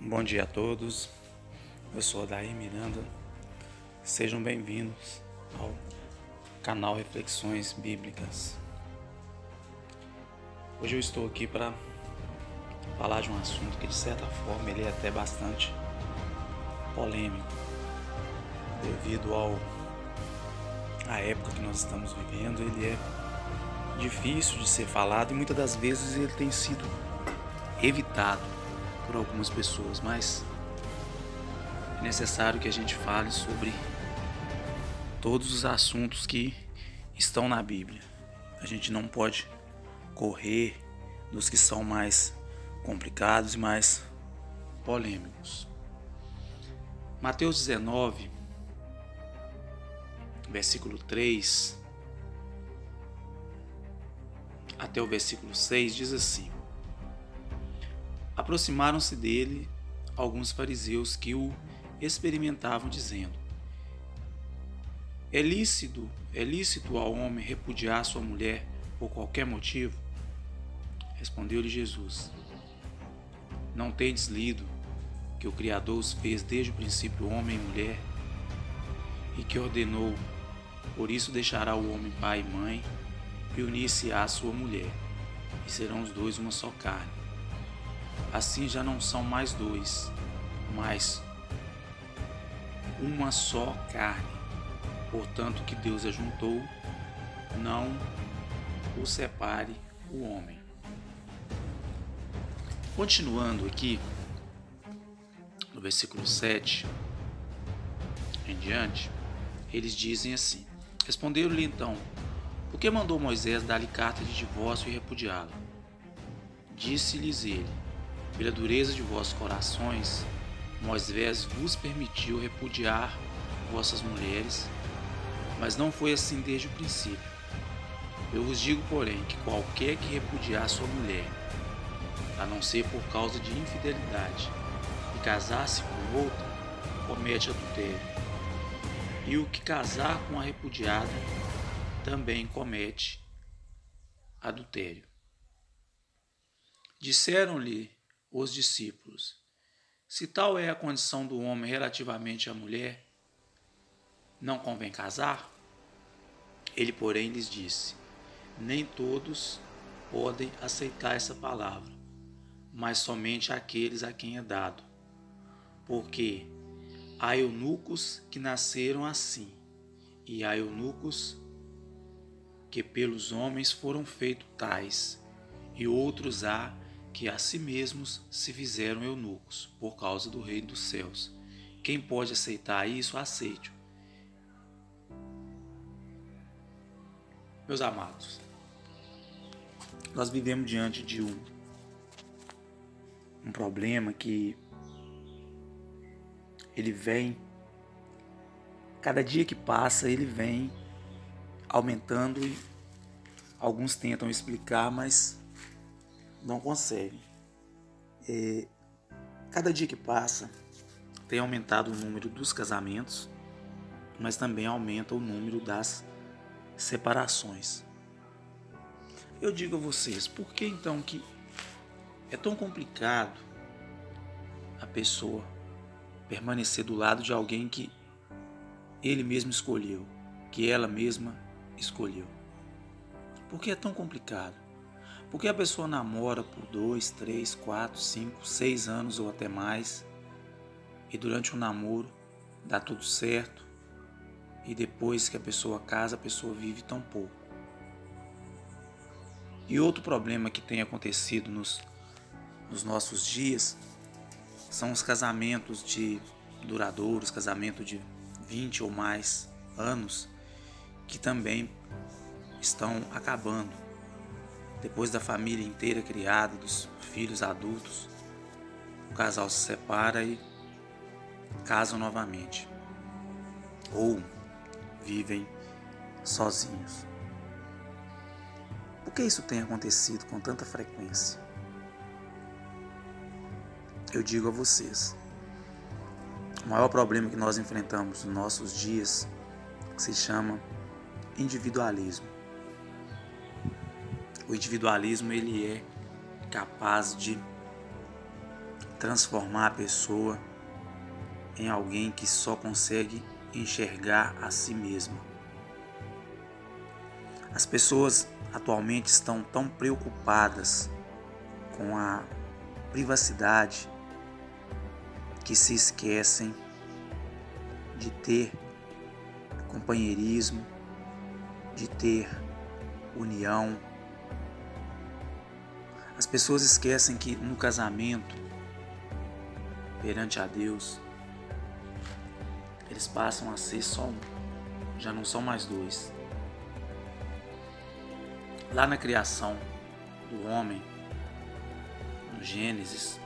Bom dia a todos, eu sou Adair Miranda, sejam bem-vindos ao canal Reflexões Bíblicas. Hoje eu estou aqui para falar de um assunto que de certa forma ele é até bastante polêmico, devido à época que nós estamos vivendo. Ele é difícil de ser falado e muitas das vezes ele tem sido evitado por algumas pessoas, mas é necessário que a gente fale sobre todos os assuntos que estão na Bíblia. A gente não pode correr dos que são mais complicados e mais polêmicos. Mateus 19, versículo 3 até o versículo 6 diz assim: Aproximaram-se dele alguns fariseus que o experimentavam, dizendo: É lícito ao homem repudiar sua mulher por qualquer motivo? Respondeu-lhe Jesus: Não tendes lido que o Criador os fez desde o princípio homem e mulher, e que ordenou: Por isso deixará o homem pai e mãe, e unir-se-á à sua mulher, e serão os dois uma só carne. Assim já não são mais dois, mas uma só carne. Portanto, o que Deus ajuntou, não o separe o homem. Continuando aqui, no versículo 7 em diante, eles dizem assim: Responderam-lhe então: Por que mandou Moisés dar-lhe carta de divórcio e repudiá-la? Disse-lhes ele: Pela dureza de vossos corações, Moisés vos permitiu repudiar vossas mulheres, mas não foi assim desde o princípio. Eu vos digo, porém, que qualquer que repudiar sua mulher, a não ser por causa de infidelidade, e casar-se com outra, comete adultério. E o que casar com a repudiada também comete adultério. Disseram-lhe os discípulos: Se tal é a condição do homem relativamente à mulher, não convém casar? Ele, porém, lhes disse: Nem todos podem aceitar essa palavra, mas somente aqueles a quem é dado. Porque há eunucos que nasceram assim, e há eunucos que pelos homens foram feitos tais, e outros há que a si mesmos se fizeram eunucos, por causa do reino dos céus. Quem pode aceitar isso, aceite-o. Meus amados, nós vivemos diante de um problema que ele vem, cada dia que passa ele vem aumentando, e alguns tentam explicar, mas não conseguem. Cada dia que passa tem aumentado o número dos casamentos, mas também aumenta o número das separações. Eu digo a vocês, por que então que é tão complicado a pessoa permanecer do lado de alguém que ele mesmo escolheu, que ela mesma escolheu? Por que é tão complicado? Porque a pessoa namora por 2, 3, 4, 5, 6 anos ou até mais, e durante o namoro dá tudo certo, e depois que a pessoa casa, a pessoa vive tão pouco. E outro problema que tem acontecido nos nossos dias são os casamentos duradouros, casamento de 20 ou mais anos, que também estão acabando. Depois da família inteira criada, dos filhos adultos, o casal se separa e casam novamente, ou vivem sozinhos. Por que isso tem acontecido com tanta frequência? Eu digo a vocês, o maior problema que nós enfrentamos nos nossos dias se chama individualismo. O individualismo ele é capaz de transformar a pessoa em alguém que só consegue enxergar a si mesma. As pessoas atualmente estão tão preocupadas com a privacidade que se esquecem de ter companheirismo, de ter união. As pessoas esquecem que no casamento, perante a Deus, eles passam a ser só um, já não são mais dois. Lá na criação do homem, no Gênesis,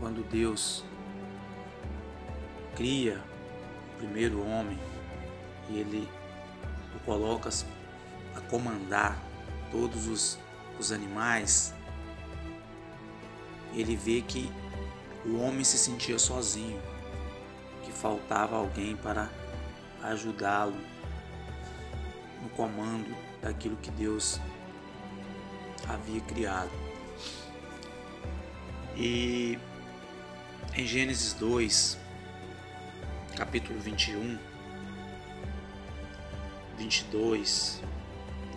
quando Deus cria o primeiro homem e ele o coloca a comandar todos os animais, ele vê que o homem se sentia sozinho, que faltava alguém para ajudá-lo no comando daquilo que Deus havia criado. E em Gênesis 2, capítulo 21, 22,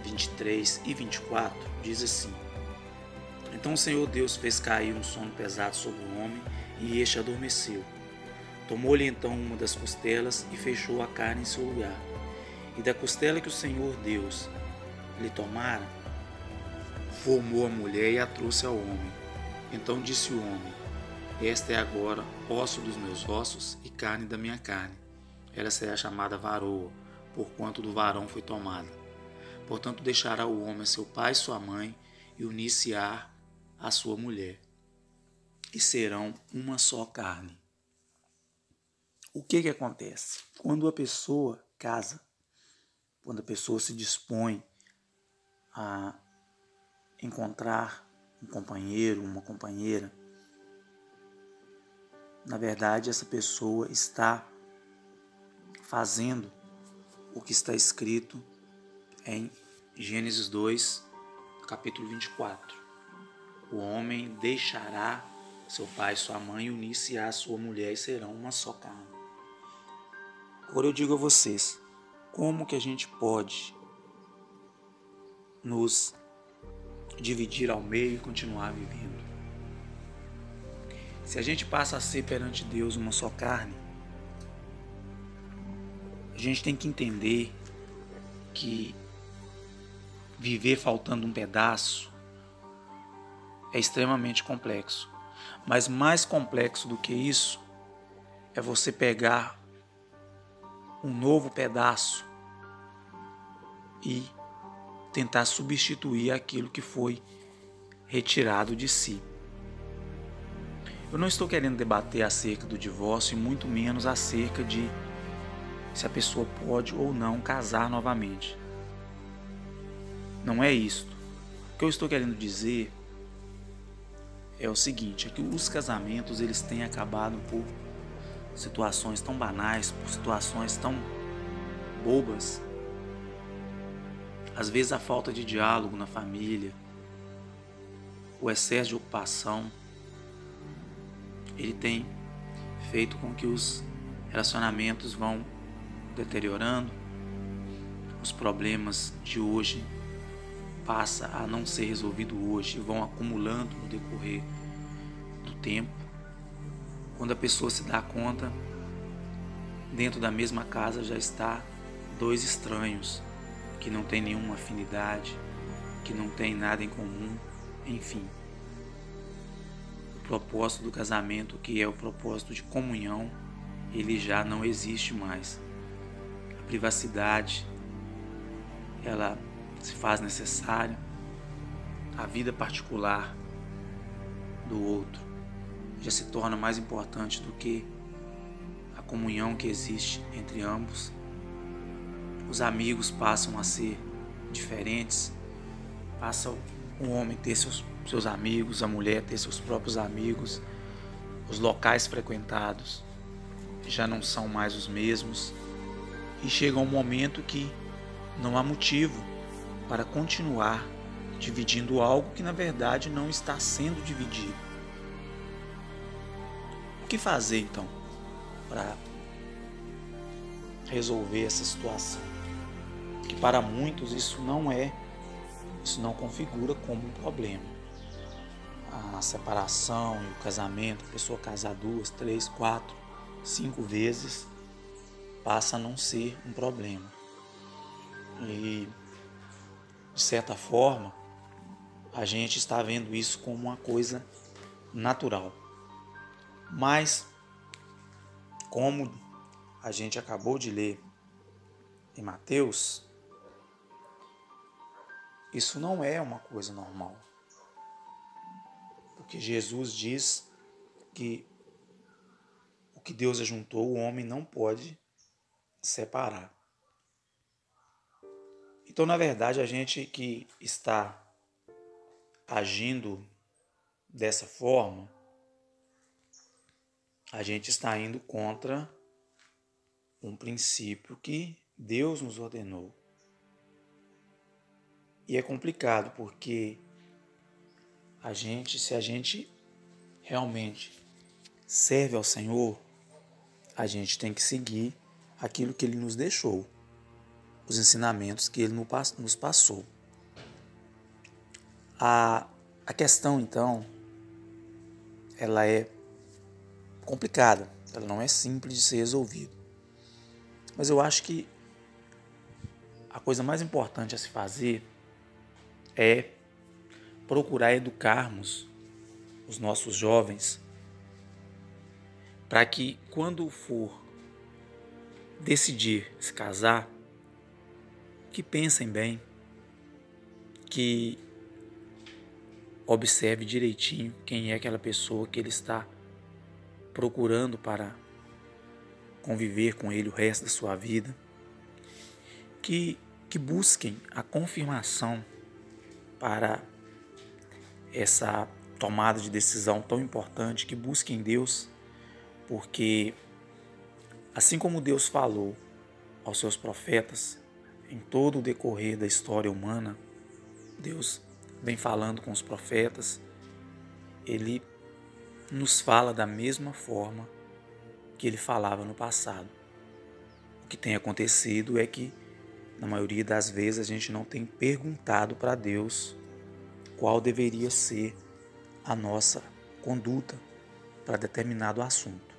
23 e 24, diz assim: Então o Senhor Deus fez cair um sono pesado sobre o homem, e este adormeceu. Tomou-lhe então uma das costelas e fechou a carne em seu lugar. E da costela que o Senhor Deus lhe tomara, formou a mulher e a trouxe ao homem. Então disse o homem: Esta é agora osso dos meus ossos e carne da minha carne. Ela será chamada varoa, porquanto do varão foi tomada. Portanto deixará o homem a seu pai e sua mãe, e unir-se-á à sua mulher, e serão uma só carne. O que acontece? Quando a pessoa casa, quando a pessoa se dispõe a encontrar um companheiro, uma companheira, na verdade essa pessoa está fazendo o que está escrito em Gênesis 2, capítulo 24. O homem deixará seu pai e sua mãe, unir-se-á à sua mulher e serão uma só carne. Agora eu digo a vocês, como que a gente pode nos dividir ao meio e continuar vivendo? Se a gente passa a ser perante Deus uma só carne, a gente tem que entender que viver faltando um pedaço é extremamente complexo. Mas mais complexo do que isso é você pegar um novo pedaço e tentar substituir aquilo que foi retirado de si. Eu não estou querendo debater acerca do divórcio e muito menos acerca de se a pessoa pode ou não casar novamente. Não é isto. O que eu estou querendo dizer é o seguinte, é que os casamentos eles têm acabado por situações tão banais, por situações tão bobas. Às vezes a falta de diálogo na família, o excesso de ocupação, ele tem feito com que os relacionamentos vão deteriorando, os problemas de hoje passam a não ser resolvidos hoje, vão acumulando no decorrer do tempo. Quando a pessoa se dá conta, dentro da mesma casa já está dois estranhos, que não têm nenhuma afinidade, que não têm nada em comum, enfim. O propósito do casamento, que é o propósito de comunhão, ele já não existe mais. A privacidade, ela se faz necessária, a vida particular do outro já se torna mais importante do que a comunhão que existe entre ambos. Os amigos passam a ser diferentes, passa o homem ter seus amigos, a mulher ter seus próprios amigos, os locais frequentados já não são mais os mesmos, e chega um momento que não há motivo para continuar dividindo algo que na verdade não está sendo dividido. O que fazer então para resolver essa situação? Que para muitos isso não configura como um problema. A separação e o casamento, a pessoa casar 2, 3, 4, 5 vezes, passa a não ser um problema. E, de certa forma, a gente está vendo isso como uma coisa natural. Mas, como a gente acabou de ler em Mateus, isso não é uma coisa normal. Porque Jesus diz que o que Deus ajuntou, o homem não pode separar. Então, na verdade, a gente que está agindo dessa forma, a gente está indo contra um princípio que Deus nos ordenou. E é complicado porque se a gente realmente serve ao Senhor, a gente tem que seguir aquilo que Ele nos deixou, os ensinamentos que Ele nos passou. A questão, então, ela é complicada, ela não é simples de ser resolvida. Mas eu acho que a coisa mais importante a se fazer é procurar educarmos os nossos jovens para que, quando for decidir se casar, que pensem bem, que observe direitinho quem é aquela pessoa que ele está procurando para conviver com ele o resto da sua vida, que busquem a confirmação para essa tomada de decisão tão importante, que busquem Deus, porque assim como Deus falou aos seus profetas em todo o decorrer da história humana, Deus vem falando com os profetas, Ele nos fala da mesma forma que Ele falava no passado. O que tem acontecido é que, na maioria das vezes, a gente não tem perguntado para Deus qual deveria ser a nossa conduta para determinado assunto.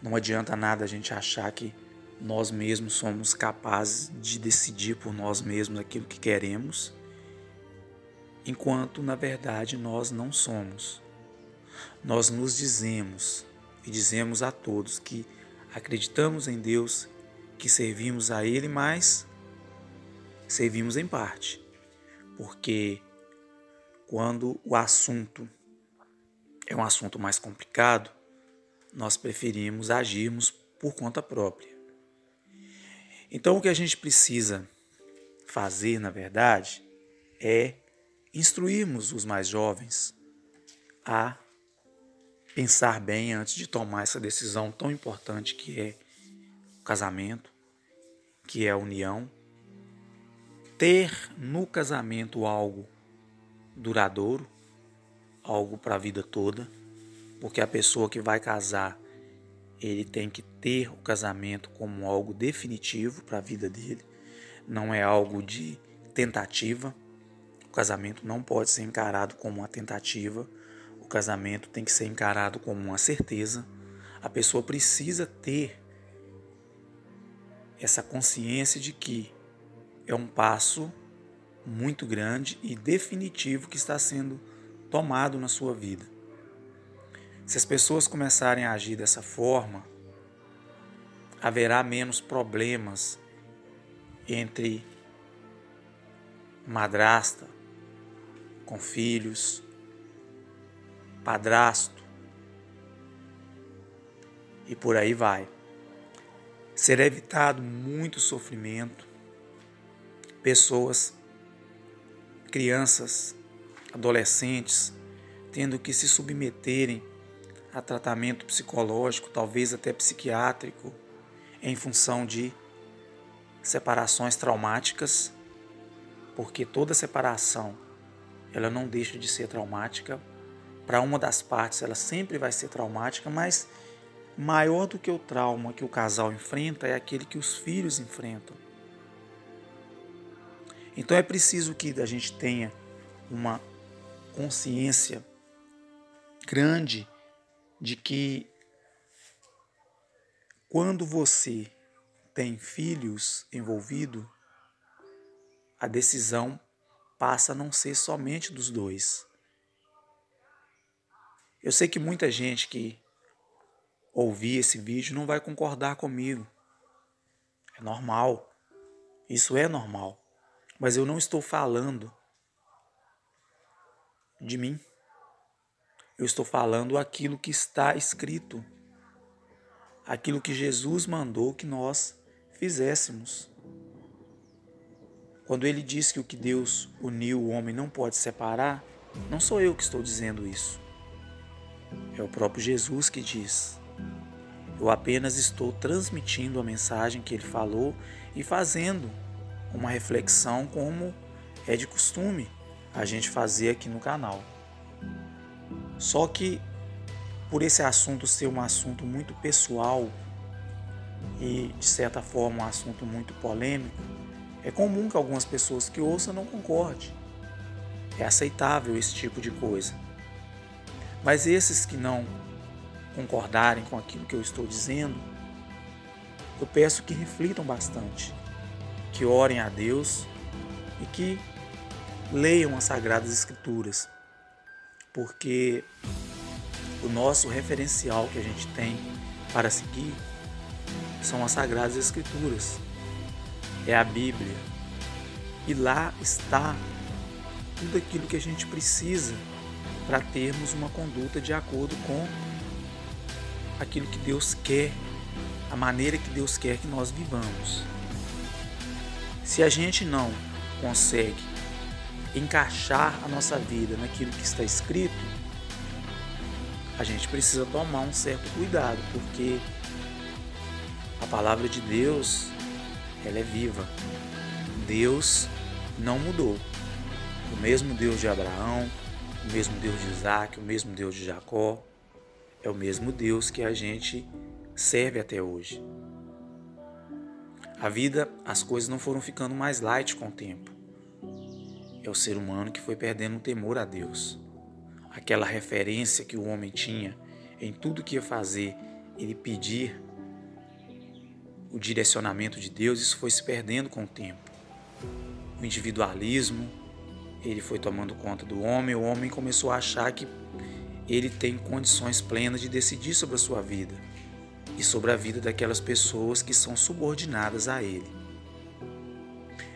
Não adianta nada a gente achar que nós mesmos somos capazes de decidir por nós mesmos aquilo que queremos, enquanto, na verdade, nós não somos. Nós nos dizemos e dizemos a todos que acreditamos em Deus, que servimos a Ele, mas servimos em parte. Porque quando o assunto é um assunto mais complicado, nós preferimos agirmos por conta própria. Então, o que a gente precisa fazer, na verdade, é instruirmos os mais jovens a pensar bem antes de tomar essa decisão tão importante que é o casamento, que é a união. Ter no casamento algo duradouro, algo para a vida toda, porque a pessoa que vai casar, ele tem que ter o casamento como algo definitivo para a vida dele, não é algo de tentativa. O casamento não pode ser encarado como uma tentativa, o casamento tem que ser encarado como uma certeza. A pessoa precisa ter essa consciência de que é um passo muito grande e definitivo que está sendo tomado na sua vida. Se as pessoas começarem a agir dessa forma, haverá menos problemas entre madrasta com filhos, padrasto e por aí vai. Será evitado muito sofrimento, pessoas, crianças, adolescentes, tendo que se submeterem a tratamento psicológico, talvez até psiquiátrico, em função de separações traumáticas, porque toda separação ela não deixa de ser traumática, para uma das partes ela sempre vai ser traumática, mas maior do que o trauma que o casal enfrenta é aquele que os filhos enfrentam. Então é preciso que a gente tenha uma consciência grande de que quando você tem filhos envolvidos, a decisão passa a não ser somente dos dois. Eu sei que muita gente que ouvir esse vídeo não vai concordar comigo. É normal. Isso é normal. Mas eu não estou falando de mim. Eu estou falando aquilo que está escrito. Aquilo que Jesus mandou que nós fizéssemos. Quando ele diz que o que Deus uniu, o homem não pode separar, não sou eu que estou dizendo isso. É o próprio Jesus que diz. Eu apenas estou transmitindo a mensagem que ele falou e fazendo uma reflexão como é de costume a gente fazer aqui no canal. Só que por esse assunto ser um assunto muito pessoal e de certa forma um assunto muito polêmico, é comum que algumas pessoas que ouçam não concordem. É aceitável esse tipo de coisa. Mas esses que não concordarem com aquilo que eu estou dizendo, eu peço que reflitam bastante, que orem a Deus e que leiam as Sagradas Escrituras, porque o nosso referencial que a gente tem para seguir são as Sagradas Escrituras, é a Bíblia, e lá está tudo aquilo que a gente precisa para termos uma conduta de acordo com aquilo que Deus quer, a maneira que Deus quer que nós vivamos. Se a gente não consegue encaixar a nossa vida naquilo que está escrito, a gente precisa tomar um certo cuidado, porque a palavra de Deus, ela é viva. Deus não mudou. O mesmo Deus de Abraão, o mesmo Deus de Isaac, o mesmo Deus de Jacó, é o mesmo Deus que a gente serve até hoje. A vida, as coisas não foram ficando mais light com o tempo. É o ser humano que foi perdendo o temor a Deus. Aquela referência que o homem tinha em tudo que ia fazer, ele pedir o direcionamento de Deus, isso foi se perdendo com o tempo. O individualismo, ele foi tomando conta do homem, o homem começou a achar que ele tem condições plenas de decidir sobre a sua vida e sobre a vida daquelas pessoas que são subordinadas a ele.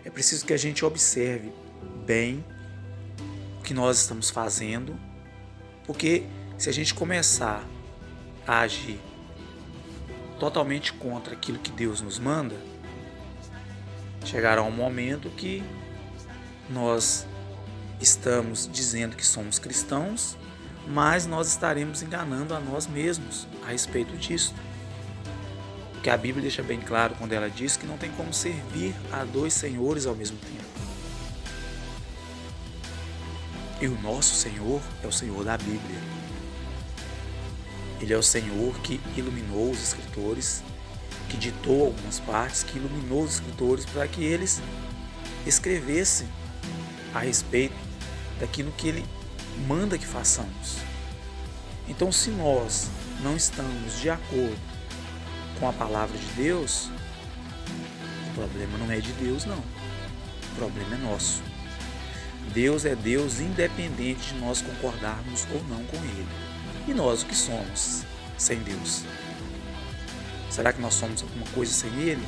É preciso que a gente observe bem o que nós estamos fazendo, porque se a gente começar a agir totalmente contra aquilo que Deus nos manda, chegará um momento que nós estamos dizendo que somos cristãos, mas nós estaremos enganando a nós mesmos a respeito disso. Porque a Bíblia deixa bem claro quando ela diz que não tem como servir a dois senhores ao mesmo tempo. E o nosso Senhor é o Senhor da Bíblia. Ele é o Senhor que iluminou os escritores, que ditou algumas partes, que iluminou os escritores para que eles escrevessem a respeito daquilo que Ele manda que façamos. Então, se nós não estamos de acordo com a palavra de Deus, o problema não é de Deus, não. O problema é nosso. Deus é Deus independente de nós concordarmos ou não com Ele. E nós o que somos sem Deus? Será que nós somos alguma coisa sem Ele?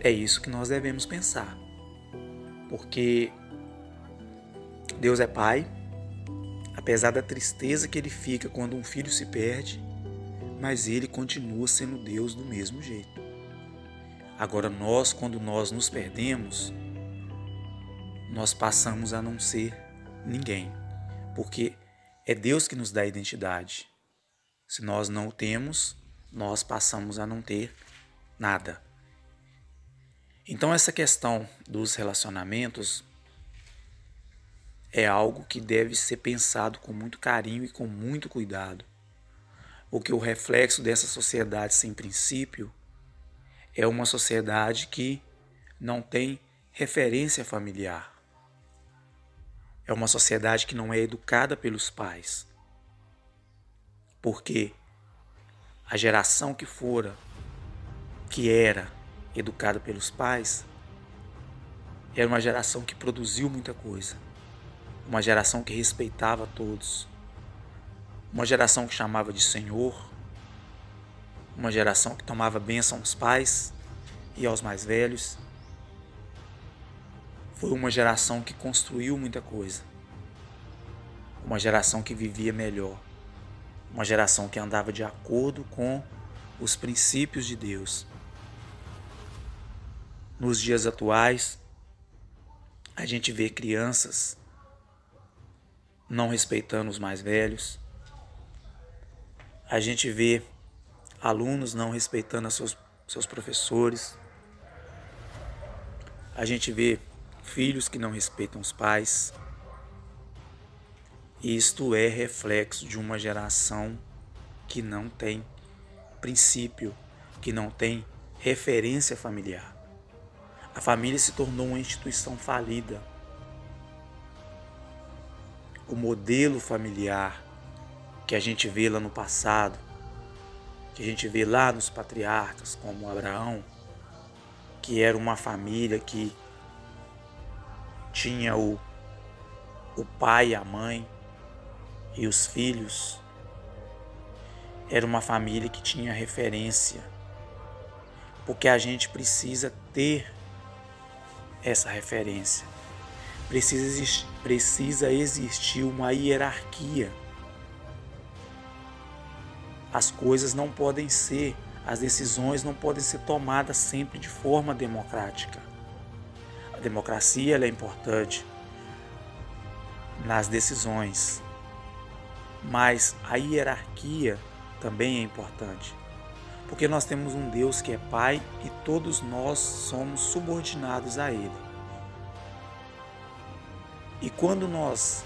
É isso que nós devemos pensar. Porque Deus é Pai, apesar da tristeza que Ele fica quando um filho se perde, mas Ele continua sendo Deus do mesmo jeito. Agora nós, quando nós nos perdemos, nós passamos a não ser ninguém, porque é Deus que nos dá a identidade. Se nós não o temos, nós passamos a não ter nada. Então essa questão dos relacionamentos é algo que deve ser pensado com muito carinho e com muito cuidado, porque o reflexo dessa sociedade sem princípio é uma sociedade que não tem referência familiar. É uma sociedade que não é educada pelos pais. Porque a geração que era educada pelos pais, era uma geração que produziu muita coisa. Uma geração que respeitava todos. Uma geração que chamava de Senhor. Uma geração que tomava bênção aos pais e aos mais velhos. Foi uma geração que construiu muita coisa. Uma geração que vivia melhor. Uma geração que andava de acordo com os princípios de Deus. Nos dias atuais, a gente vê crianças não respeitando os mais velhos. A gente vê alunos não respeitando seus professores. A gente vê filhos que não respeitam os pais. Isto é reflexo de uma geração que não tem princípio, que não tem referência familiar. A família se tornou uma instituição falida. O modelo familiar que a gente vê lá no passado, que a gente vê lá nos patriarcas, como Abraão, que era uma família que tinha o pai, a mãe e os filhos, era uma família que tinha referência, porque a gente precisa ter essa referência. Precisa existir uma hierarquia. As coisas não podem ser, as decisões não podem ser tomadas sempre de forma democrática. A democracia ela é importante nas decisões, mas a hierarquia também é importante, porque nós temos um Deus que é Pai e todos nós somos subordinados a Ele. E quando nós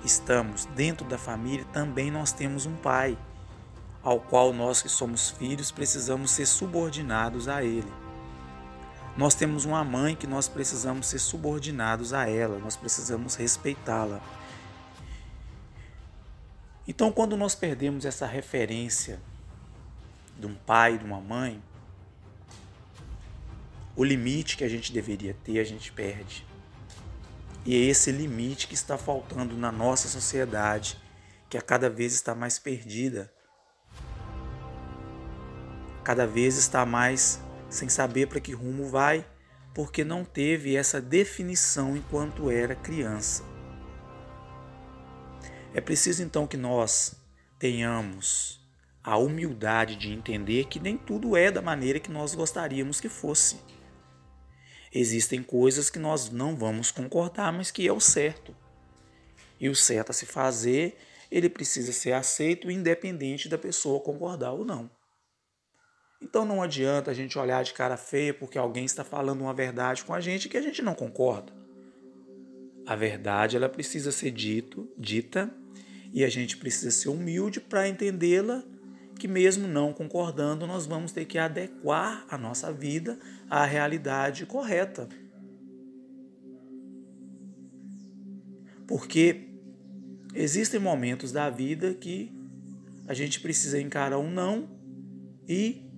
estamos dentro da família, também nós temos um Pai, ao qual nós que somos filhos precisamos ser subordinados a Ele. Nós temos uma mãe que nós precisamos ser subordinados a ela, nós precisamos respeitá-la. Então, quando nós perdemos essa referência de um pai, de uma mãe, o limite que a gente deveria ter, a gente perde. E é esse limite que está faltando na nossa sociedade, que a cada vez está mais perdida. Cada vez está mais sem saber para que rumo vai, porque não teve essa definição enquanto era criança. É preciso então que nós tenhamos a humildade de entender que nem tudo é da maneira que nós gostaríamos que fosse. Existem coisas que nós não vamos concordar, mas que é o certo. E o certo a se fazer, ele precisa ser aceito independente da pessoa concordar ou não. Então não adianta a gente olhar de cara feia porque alguém está falando uma verdade com a gente que a gente não concorda. A verdade ela precisa ser dita e a gente precisa ser humilde para entendê-la, que mesmo não concordando nós vamos ter que adequar a nossa vida à realidade correta. Porque existem momentos da vida que a gente precisa encarar um não e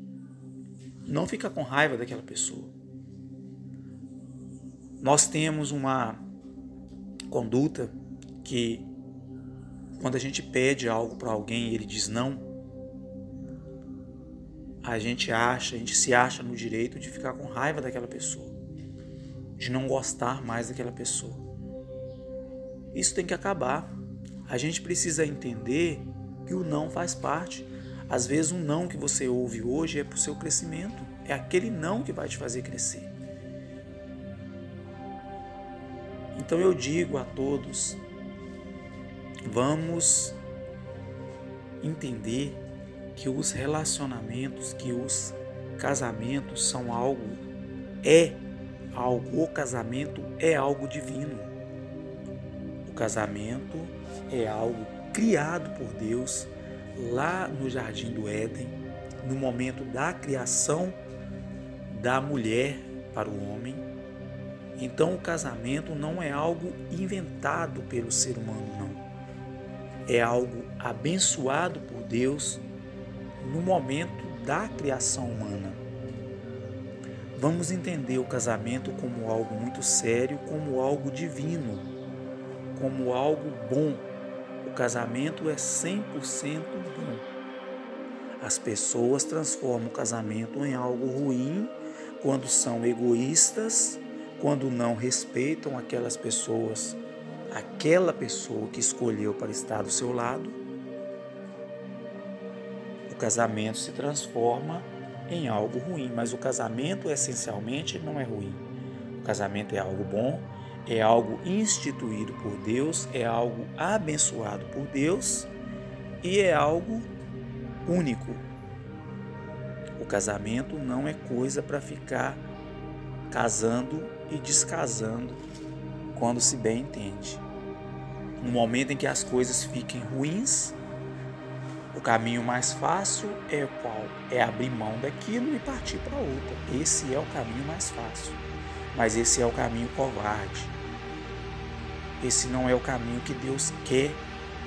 não ficar com raiva daquela pessoa. Nós temos uma conduta que quando a gente pede algo para alguém e ele diz não, a gente se acha no direito de ficar com raiva daquela pessoa, de não gostar mais daquela pessoa. Isso tem que acabar. A gente precisa entender que o não faz parte. Às vezes um não que você ouve hoje é para o seu crescimento. É aquele não que vai te fazer crescer. Então eu digo a todos, vamos entender que os relacionamentos, que os casamentos são o casamento é algo divino. O casamento é algo criado por Deus lá no Jardim do Éden, no momento da criação da mulher para o homem. Então o casamento não é algo inventado pelo ser humano, não. É algo abençoado por Deus no momento da criação humana. Vamos entender o casamento como algo muito sério, como algo divino, como algo bom. O casamento é 100% bom. As pessoas transformam o casamento em algo ruim quando são egoístas, quando não respeitam aquelas pessoas, aquela pessoa que escolheu para estar do seu lado. O casamento se transforma em algo ruim, mas o casamento essencialmente não é ruim. O casamento é algo bom, é algo instituído por Deus, é algo abençoado por Deus e é algo único. O casamento não é coisa para ficar casando e descasando quando se bem entende. No momento em que as coisas fiquem ruins, o caminho mais fácil é qual? É abrir mão daquilo e partir para outra. Esse é o caminho mais fácil. Mas esse é o caminho covarde. Esse não é o caminho que Deus quer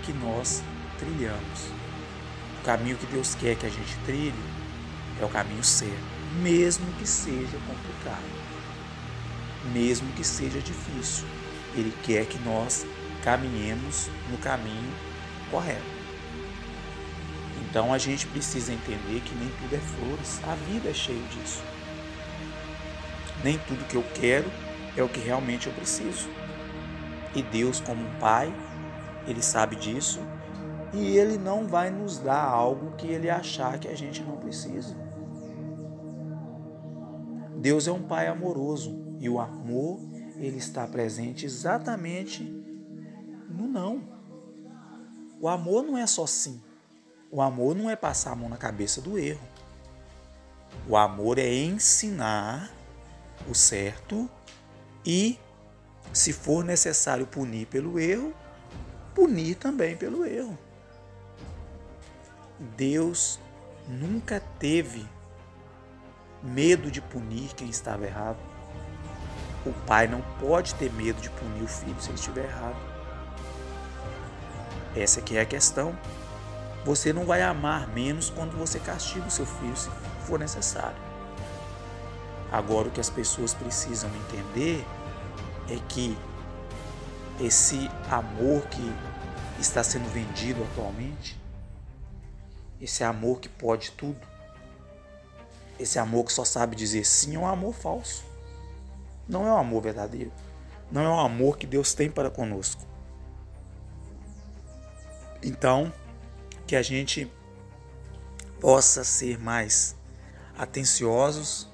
que nós trilhamos. O caminho que Deus quer que a gente trilhe é o caminho certo, mesmo que seja complicado, mesmo que seja difícil. Ele quer que nós caminhemos no caminho correto. Então a gente precisa entender que nem tudo é flores, a vida é cheia disso. Nem tudo que eu quero é o que realmente eu preciso. E Deus, como um pai, Ele sabe disso e Ele não vai nos dar algo que Ele achar que a gente não precisa. Deus é um pai amoroso e o amor, ele está presente exatamente no não. O amor não é só sim. O amor não é passar a mão na cabeça do erro. O amor é ensinar o certo e, se for necessário punir pelo erro, punir também pelo erro. Deus nunca teve medo de punir quem estava errado. O pai não pode ter medo de punir o filho se ele estiver errado. Essa aqui é a questão. Você não vai amar menos quando você castiga o seu filho se for necessário. Agora, o que as pessoas precisam entender é que esse amor que está sendo vendido atualmente, esse amor que pode tudo, esse amor que só sabe dizer sim, é um amor falso. Não é um amor verdadeiro. Não é um amor que Deus tem para conosco. Então, que a gente possa ser mais atenciosos,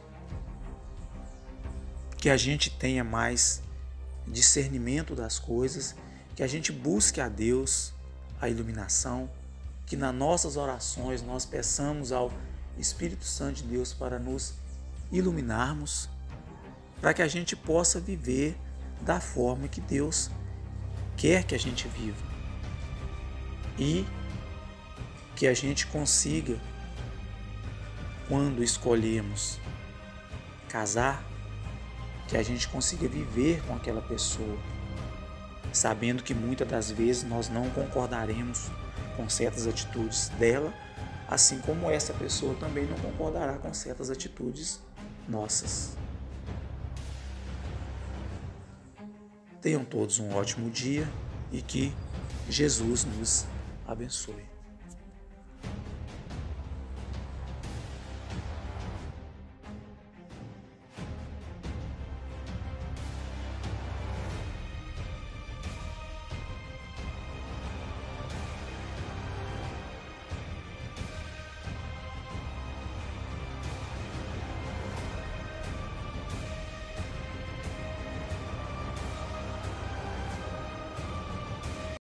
que a gente tenha mais discernimento das coisas, que a gente busque a Deus a iluminação, que nas nossas orações nós peçamos ao Espírito Santo de Deus para nos iluminarmos, para que a gente possa viver da forma que Deus quer que a gente viva e que a gente consiga, quando escolhemos casar, que a gente consiga viver com aquela pessoa, sabendo que muitas das vezes nós não concordaremos com certas atitudes dela, assim como essa pessoa também não concordará com certas atitudes nossas. Tenham todos um ótimo dia e que Jesus nos abençoe.